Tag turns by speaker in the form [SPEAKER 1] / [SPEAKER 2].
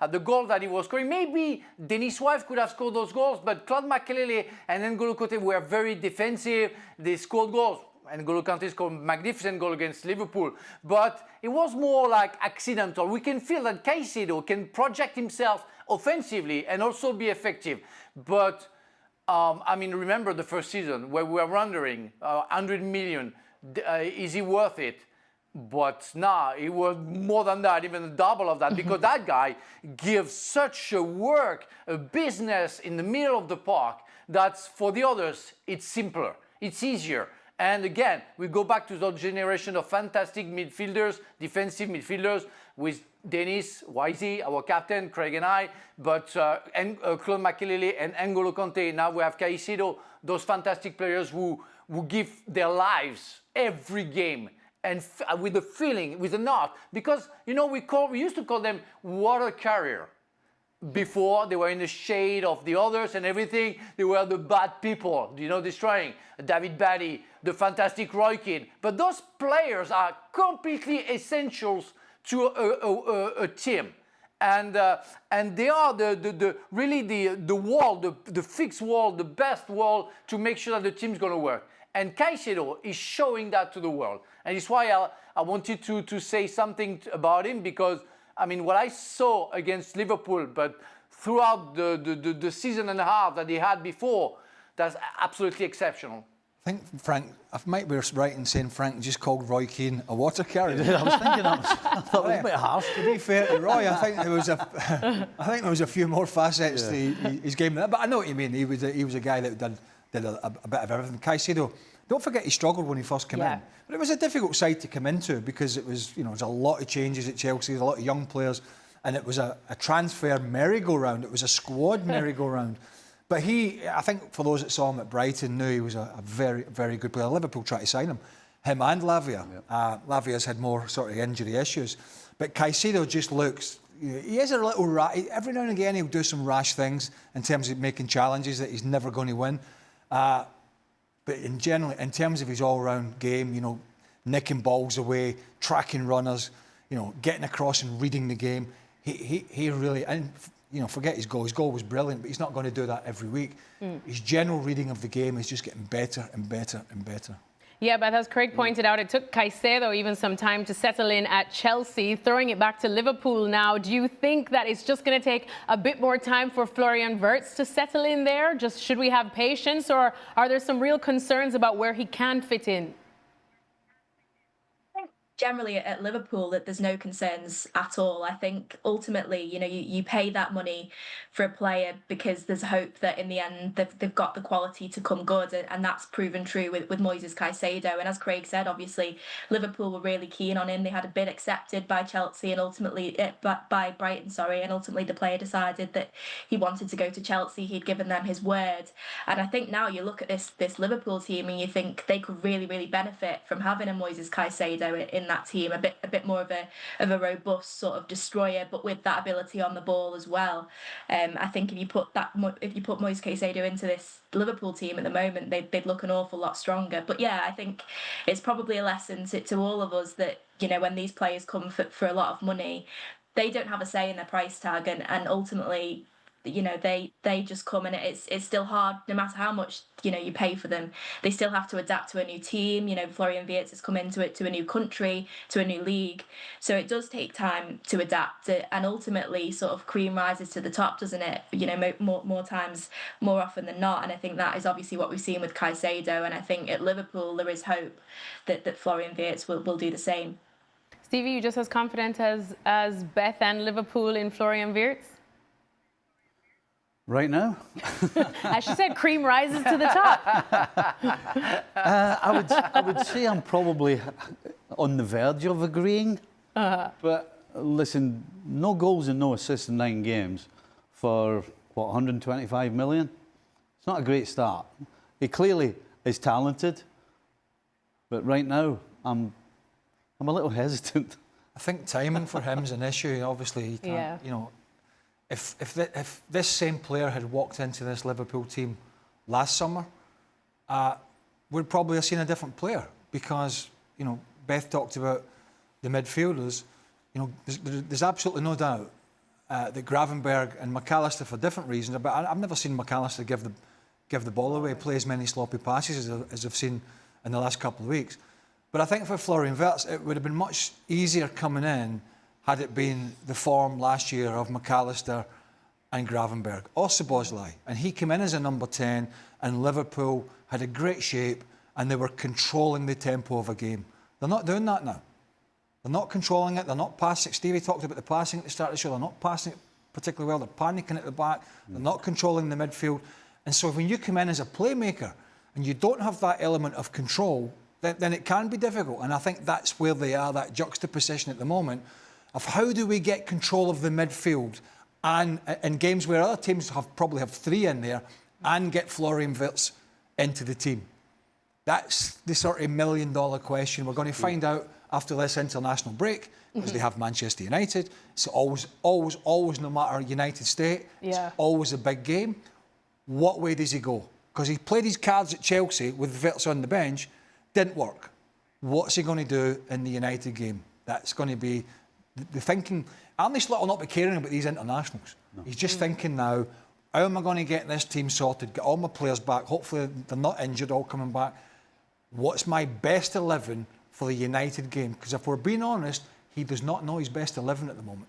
[SPEAKER 1] at the goal that he was scoring. Maybe Denis Suarez could have scored those goals, but Claude Makelele and N'Golo Kanté were very defensive. They scored goals. N'Golo Kanté scored a magnificent goal against Liverpool. But it was more like accidental. We can feel that Caicedo can project himself offensively and also be effective. But, I mean, remember the first season where we were wondering, 100 million, is he worth it? But now it was more than that, even double of that, because that guy gives such a work, a business in the middle of the park, that for the others, it's simpler, it's easier. And again, we go back to that generation of fantastic midfielders, defensive midfielders, with Denis, Wisey, our captain, Craig and I, but Claude Makelele and N'Golo Kanté. Now we have Caicedo, those fantastic players who give their lives every game. And with the feeling, with the art, because you know we used to call them water carrier. Before they were in the shade of the others and everything, they were the bad people, you know, destroying David Batty, the fantastic Roy Keane. But those players are completely essentials to a team, and they are really the wall, the fixed wall, the best wall to make sure that the team's going to work. And Caicedo is showing that to the world. And it's why I wanted to say something about him, because, I mean, what I saw against Liverpool, but throughout the season and a half that he had before, that's absolutely exceptional.
[SPEAKER 2] I think Frank, I might be right in saying Frank just called Roy Keane a water carrier.
[SPEAKER 3] I was thinking that. I thought it was a bit harsh.
[SPEAKER 2] To be fair to Roy, I think there was a few more facets to his game than that. But I know what you mean. He was a guy that did a bit of everything. Caicedo, don't forget he struggled when he first came in. But it was a difficult side to come into because it was, there was a lot of changes at Chelsea, a lot of young players, and it was a transfer merry-go-round. It was a squad merry-go-round. But I think for those that saw him at Brighton, knew he was a very, very good player. Liverpool tried to sign him and Lavia. Lavia's had more sort of injury issues. But Caicedo just looks, he is a little every now and again he'll do some rash things in terms of making challenges that he's never going to win. But in terms of his all-round game, nicking balls away, tracking runners, getting across and reading the game, he really, and forget his goal. His goal was brilliant, but he's not going to do that every week. His general reading of the game is just getting better and better and better.
[SPEAKER 4] Yeah, but as Craig pointed out, it took Caicedo even some time to settle in at Chelsea. Throwing it back to Liverpool now, do you think that it's just going to take a bit more time for Florian Wirtz to settle in there? Should we have patience, or are there some real concerns about where he can fit in?
[SPEAKER 5] Generally at Liverpool that there's no concerns at all. I think ultimately, you pay that money for a player because there's hope that in the end they've got the quality to come good, and that's proven true with Moises Caicedo. And as Craig said, obviously Liverpool were really keen on him. They had a bid accepted by Chelsea and ultimately by Brighton, and ultimately the player decided that he wanted to go to Chelsea. He'd given them his word, and I think now you look at this Liverpool team and you think they could really, really benefit from having a Moises Caicedo in that team, a bit more of a robust sort of destroyer, but with that ability on the ball as well. I think if you put Moises Caicedo into this Liverpool team at the moment, they'd look an awful lot stronger. But yeah, I think it's probably a lesson to all of us that when these players come for a lot of money, they don't have a say in their price tag, and ultimately they just come, and it's still hard no matter how much you pay for them. They still have to adapt to a new team. Florian Wirtz has come into it, to a new country, to a new league, so it does take time to adapt, and ultimately sort of cream rises to the top, doesn't it? More times, more often than not. And I think that is obviously what we've seen with Caicedo, and I think at Liverpool there is hope that Florian Wirtz will do the same.
[SPEAKER 4] Stevie, you just as confident as Beth and Liverpool in Florian Wirtz?
[SPEAKER 3] Right now?
[SPEAKER 4] As she said, cream rises to the top.
[SPEAKER 3] I would say I'm probably on the verge of agreeing. But listen, no goals and no assists in 9 games for, 125 million? It's not a great start. He clearly is talented, but right now I'm a little hesitant.
[SPEAKER 2] I think timing for him is an issue. Obviously, he can't, If this same player had walked into this Liverpool team last summer, we'd probably have seen a different player, because Beth talked about the midfielders. There's absolutely no doubt that Gravenberg and McAllister, for different reasons, but I've never seen McAllister give the ball away, play as many sloppy passes as I've seen in the last couple of weeks. But I think for Florian Wirtz, it would have been much easier coming in had it been the form last year of McAllister and Gravenberg, or Szoboszlai. And he came in as a number 10, and Liverpool had a great shape, and they were controlling the tempo of a game. They're not doing that now. They're not controlling it, they're not passing. Stevie talked about the passing at the start of the show, they're not passing it particularly well, they're panicking at the back, they're not controlling the midfield. And so when you come in as a playmaker, and you don't have that element of control, then it can be difficult. And I think that's where they are, that juxtaposition at the moment, of how do we get control of the midfield, and in games where other teams probably have 3 in there, and get Florian Wirtz into the team. That's the sort of $1 million question. We're going to find out after this international break, because they have Manchester United. It's always, no matter United State, it's always a big game. What way does he go? Because he played his cards at Chelsea with Wirtz on the bench, didn't work. What's he going to do in the United game? That's going to be the thinking. Arne Slot will not be caring about these internationals. No. He's just thinking now, how am I going to get this team sorted, get all my players back, hopefully they're not injured, all coming back. What's my best 11 for the United game? Because if we're being honest, he does not know his best 11 at the moment.